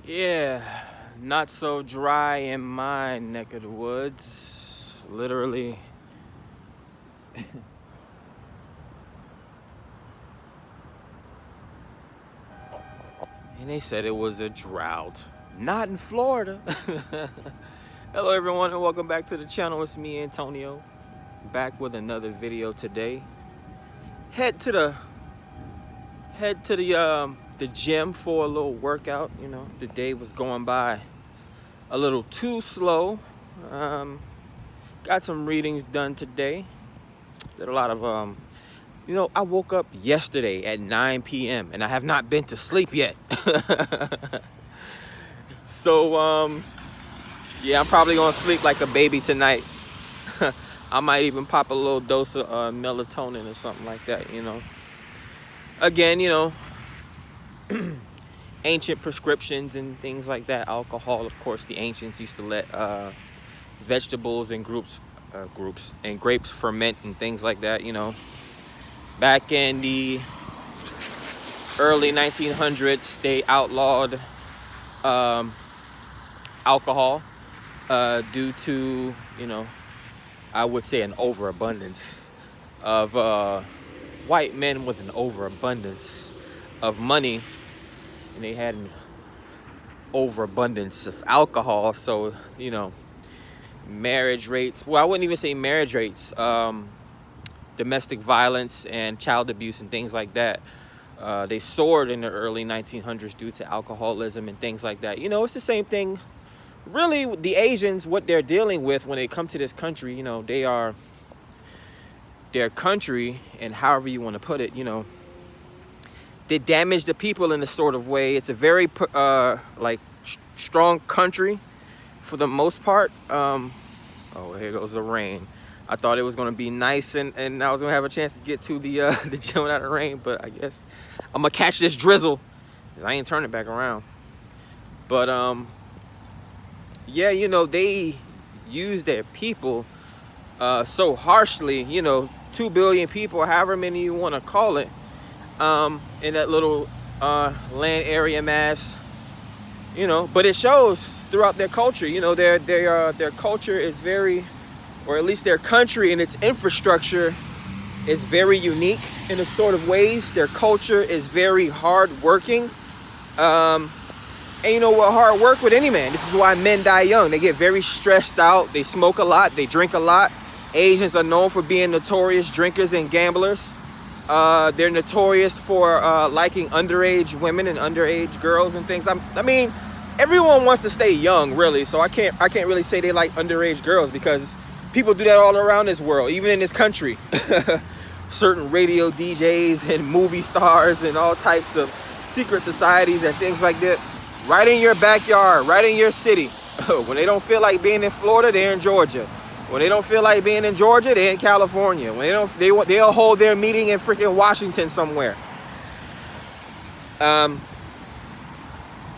Yeah, not so dry in my neck of the woods. Literally. And they said it was a drought. Not in Florida. Hello everyone and welcome back to the channel. It's me, Antonio. Back with another video today. Head to the gym for a little workout. You know, the day was going by a little too slow. Got some readings done today. Did a lot of I woke up yesterday at 9 p.m. and I have not been to sleep yet. So yeah, I'm probably gonna sleep like a baby tonight. I might even pop a little dose of melatonin or something like that, you know. Again, you know, ancient prescriptions and things like that. Alcohol, of course, the ancients used to let vegetables and grapes ferment and things like that, you know. Back in the early 1900s, they outlawed alcohol due to, you know, I would say an overabundance of white men with an overabundance of money, and they had an overabundance of alcohol. So, you know, marriage rates, well, I wouldn't even say marriage rates, domestic violence and child abuse and things like that, they soared in the early 1900s due to alcoholism and things like that. You know, it's the same thing. Really, the Asians, what they're dealing with when they come to this country, you know, their country, and however you want to put it, you know, they damage the people in a sort of way. It's a very strong country for the most part. Oh, here goes the rain. I thought it was going to be nice and I was going to have a chance to get to the gym without the rain, but I guess I'm going to catch this drizzle. I ain't turning back around. But yeah, you know, they use their people so harshly, you know, 2 billion people, however many you want to call it, in that little land area mass, you know. But it shows throughout their culture. You know, their culture is very, or at least their country and its infrastructure is very unique in a sort of ways. Their culture is very hardworking. And you know what, hard work with any man. This is why men die young. They get very stressed out. They smoke a lot. They drink a lot. Asians are known for being notorious drinkers and gamblers. They're notorious for liking underage women and underage girls and things. I mean, everyone wants to stay young, really. So I can't really say they like underage girls, because people do that all around this world, even in this country. Certain radio DJs and movie stars and all types of secret societies and things like that. Right in your backyard, right in your city. When they don't feel like being in Florida, they're in Georgia. When they don't feel like being in Georgia, they're in California. When they'll hold their meeting in freaking Washington somewhere. But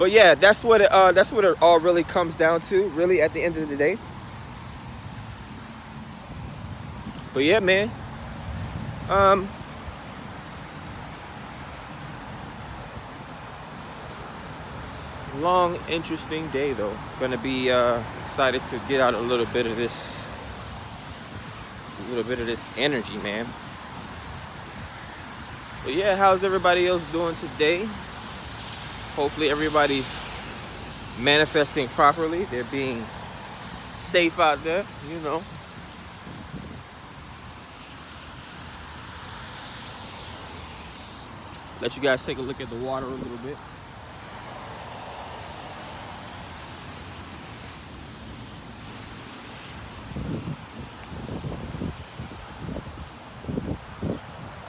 yeah, that's what it all really comes down to, really, at the end of the day. But yeah, man. Long, interesting day though. Gonna be excited to get out a little bit of this energy, man. But yeah, how's everybody else doing today? Hopefully everybody's manifesting properly. They're being safe out there, you know. Let you guys take a look at the water a little bit.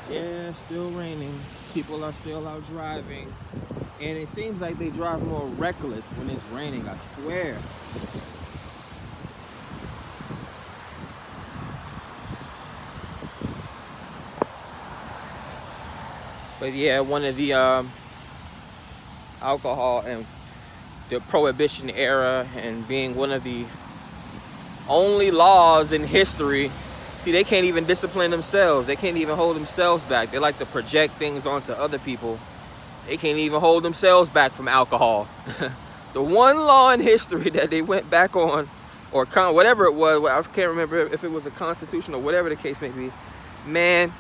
Yeah, still raining. People are still out driving. And it seems like they drive more reckless when it's raining, I swear. But yeah, one of the alcohol and the prohibition era, and being one of the only laws in history. See, they can't even discipline themselves. They can't even hold themselves back. They like to project things onto other people. They can't even hold themselves back from alcohol. The one law in history that they went back on, or whatever it was, I can't remember if it was a constitution or whatever the case may be. Man,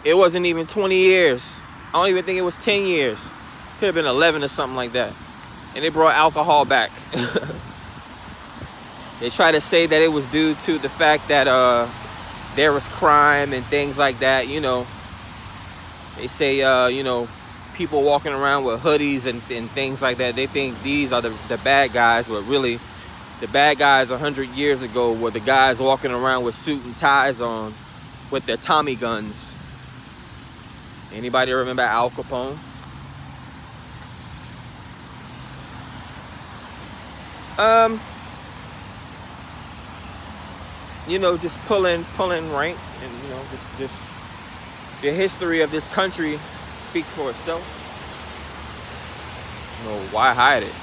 it wasn't even 20 years. I don't even think it was 10 years. Could have been 11 or something like that. And they brought alcohol back. They try to say that it was due to the fact that there was crime and things like that. You know, they say, you know, people walking around with hoodies and things like that. They think these are the bad guys, but really the bad guys 100 years ago were the guys walking around with suit and ties on with their Tommy guns. Anybody remember Al Capone? You know, just pulling rank, and you know, just the history of this country speaks for itself. You know, why hide it?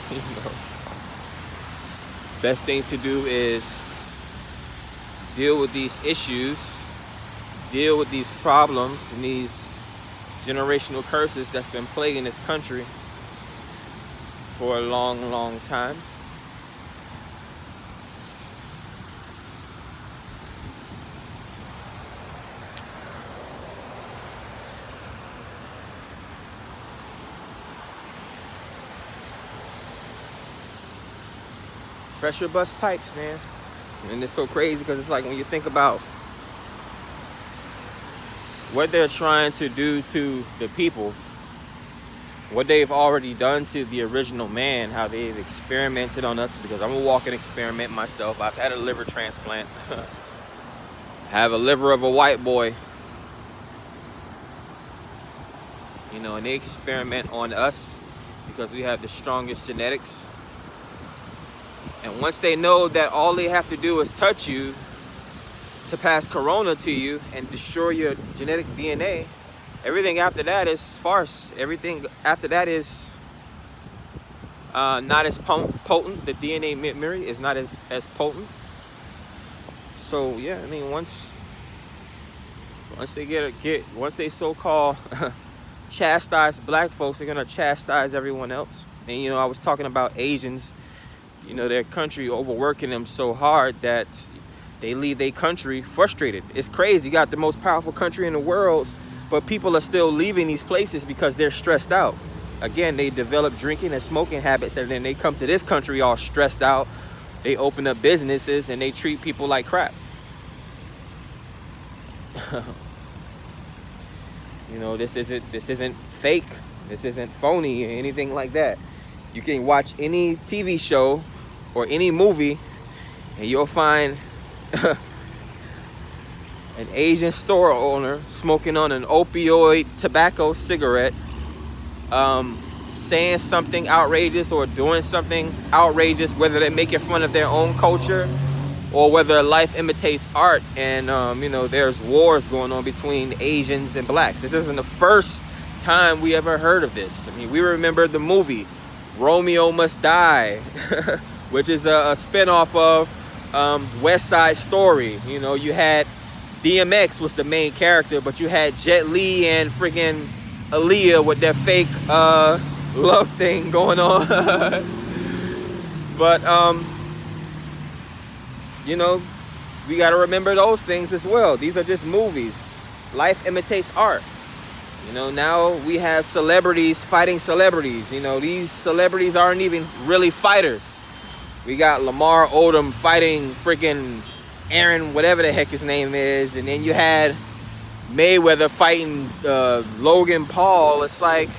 You know, best thing to do is deal with these issues, deal with these problems and these generational curses that's been plaguing this country for a long, long time. Pressure bust pipes, man. And it's so crazy because it's like when you think about what they're trying to do to the people, what they've already done to the original man, how they've experimented on us, because I'm a walking experiment myself. I've had a liver transplant. I have a liver of a white boy. You know, and they experiment on us because we have the strongest genetics. And once they know that all they have to do is touch you to pass corona to you and destroy your genetic DNA, everything after that is farce. Everything after that is not as potent. The DNA memory is not as potent. So yeah, I mean, once they once they so-called chastise black folks, they're gonna chastise everyone else. And you know, I was talking about Asians. You know, their country overworking them so hard that they leave their country frustrated. It's crazy. You got the most powerful country in the world, but people are still leaving these places because they're stressed out. Again, they develop drinking and smoking habits, and then they come to this country all stressed out. They open up businesses and they treat people like crap. You know, this isn't fake. This isn't phony or anything like that. You can watch any TV show or any movie and you'll find an Asian store owner smoking on an opioid tobacco cigarette, saying something outrageous or doing something outrageous, whether they're making fun of their own culture or whether life imitates art. And you know, there's wars going on between Asians and blacks. This isn't the first time we ever heard of this. I mean, we remember the movie Romeo Must Die, which is a spinoff of West Side Story. You know, you had DMX was the main character, but you had Jet Li and freaking Aaliyah with their fake love thing going on. But you know, we got to remember those things as well. These are just movies. Life imitates art. You know, now we have celebrities fighting celebrities. You know, these celebrities aren't even really fighters. We got Lamar Odom fighting freaking Aaron, whatever the heck his name is. And then you had Mayweather fighting Logan Paul. It's like,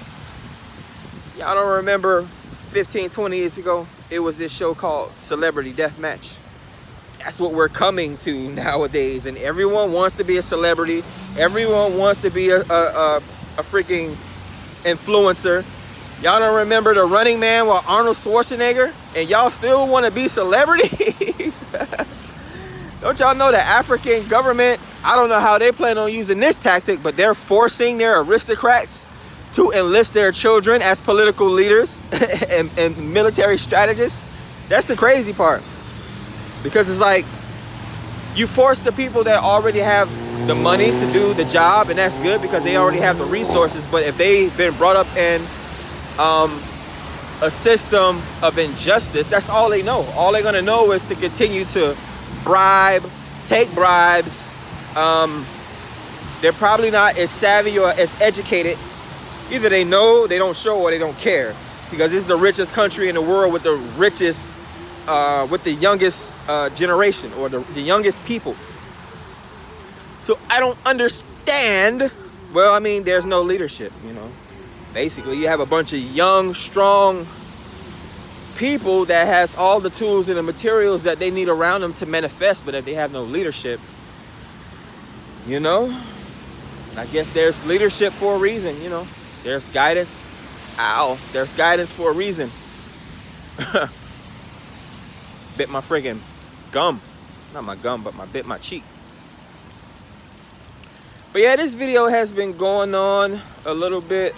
y'all don't remember 15, 20 years ago, it was this show called Celebrity Deathmatch. That's what we're coming to nowadays. And everyone wants to be a celebrity. Everyone wants to be a freaking influencer. Y'all don't remember the Running Man with Arnold Schwarzenegger? And y'all still want to be celebrities? Don't y'all know the African government, I don't know how they plan on using this tactic, but they're forcing their aristocrats to enlist their children as political leaders and military strategists? That's the crazy part. Because it's like, you force the people that already have the money to do the job, and that's good because they already have the resources. But if they've been brought up in a system of injustice, that's all they know. All they're gonna know is to continue to bribe, take bribes. They're probably not as savvy or as educated. Either they know, they don't show, or they don't care. Because this is the richest country in the world with the richest, with the youngest generation, or the youngest people. So I don't understand. Well, I mean, there's no leadership, you know. Basically, you have a bunch of young, strong people that has all the tools and the materials that they need around them to manifest, but if they have no leadership, you know, I guess there's leadership for a reason, you know. There's guidance. Ow, there's guidance for a reason. Bit my friggin' gum. Not my gum, but bit my cheek. But yeah, this video has been going on a little bit.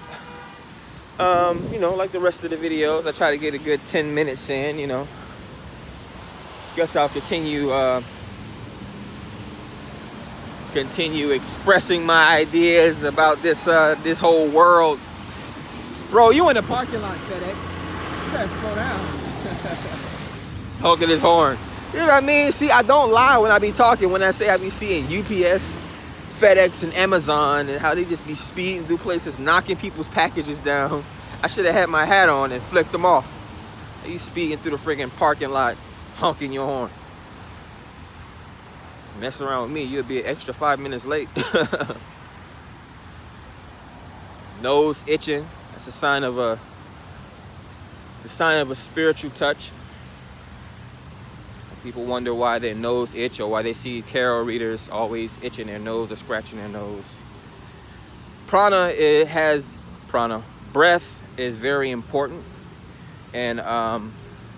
You know, like the rest of the videos, I try to get a good 10 minutes in, you know. Guess I'll continue expressing my ideas about this this whole world. Bro, you in the parking lot, FedEx. You better slow down. Honking his horn. You know what I mean? See, I don't lie when I be talking, when I say I be seeing UPS, FedEx, and Amazon, and how they just be speeding through places, knocking people's packages down. I should have had my hat on and flicked them off. You speeding through the freaking parking lot, honking your horn. Mess around with me, you'll be an extra 5 minutes late. Nose itching. That's a sign of a spiritual touch. People wonder why their nose itch, or why they see tarot readers always itching their nose or scratching their nose. Prana. Breath is very important, and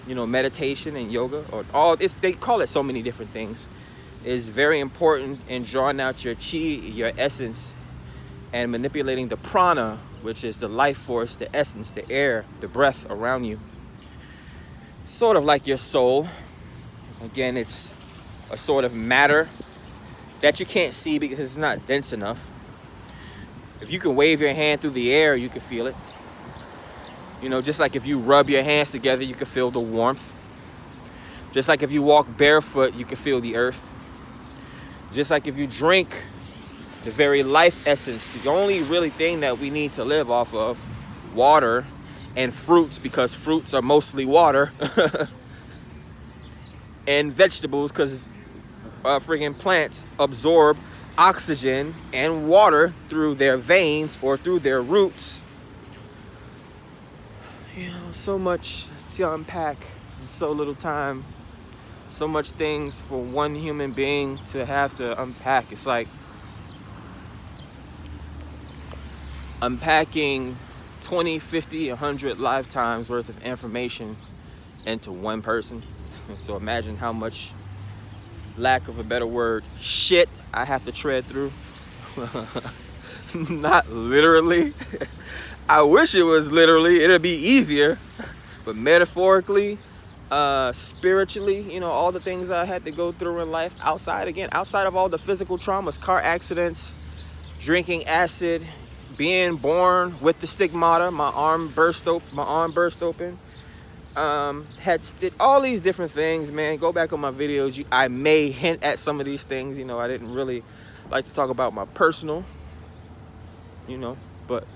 you know, meditation and yoga, or they call it so many different things, is very important in drawing out your chi, your essence, and manipulating the prana, which is the life force, the essence, the air, the breath around you. Sort of like your soul. Again, it's a sort of matter that you can't see because it's not dense enough. If you can wave your hand through the air, you can feel it. You know, just like if you rub your hands together, you can feel the warmth. Just like if you walk barefoot, you can feel the earth. Just like if you drink the very life essence, the only really thing that we need to live off of, water and fruits, because fruits are mostly water, and vegetables, because friggin' plants absorb oxygen and water through their veins or through their roots. You know, so much to unpack in so little time. So much things for one human being to have to unpack. It's like unpacking 20, 50, 100 lifetimes worth of information into one person. So imagine how much, lack of a better word, shit I have to tread through. Not literally. I wish it was literally. It'd be easier. But metaphorically, spiritually, you know, all the things I had to go through in life outside of all the physical traumas, car accidents, drinking acid, being born with the stigmata, my arm burst open. Did all these different things, man. Go back on my videos. I may hint at some of these things. You know, I didn't really like to talk about my personal, you know, but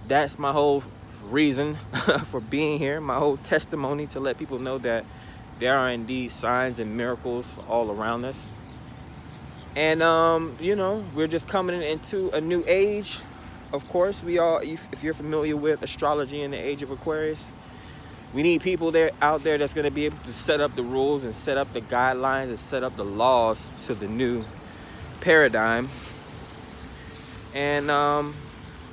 that's my whole reason for being here, my whole testimony, to let people know that there are indeed signs and miracles all around us. And you know, we're just coming into a new age. Of course, if you're familiar with astrology in the age of Aquarius, we need people out there that's going to be able to set up the rules and set up the guidelines and set up the laws to the new paradigm. And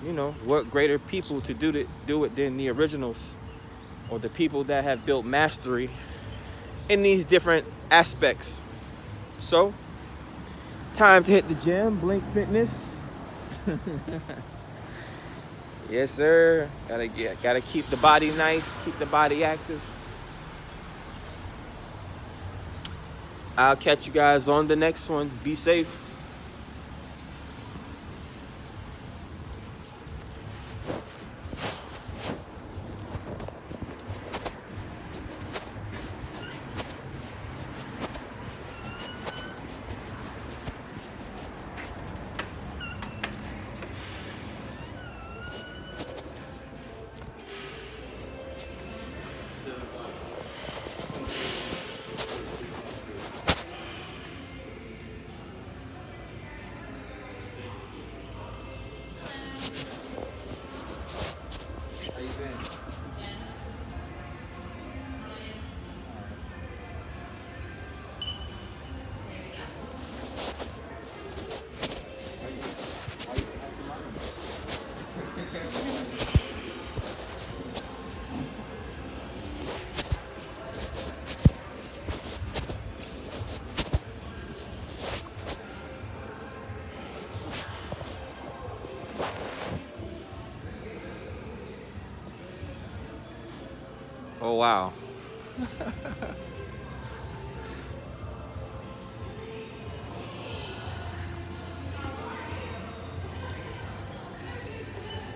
you know, what greater people to do it than the originals, or the people that have built mastery in these different aspects. So, time to hit the gym, Blink Fitness. Yes, sir. Gotta keep the body nice, keep the body active. I'll catch you guys on the next one. Be safe. Oh wow.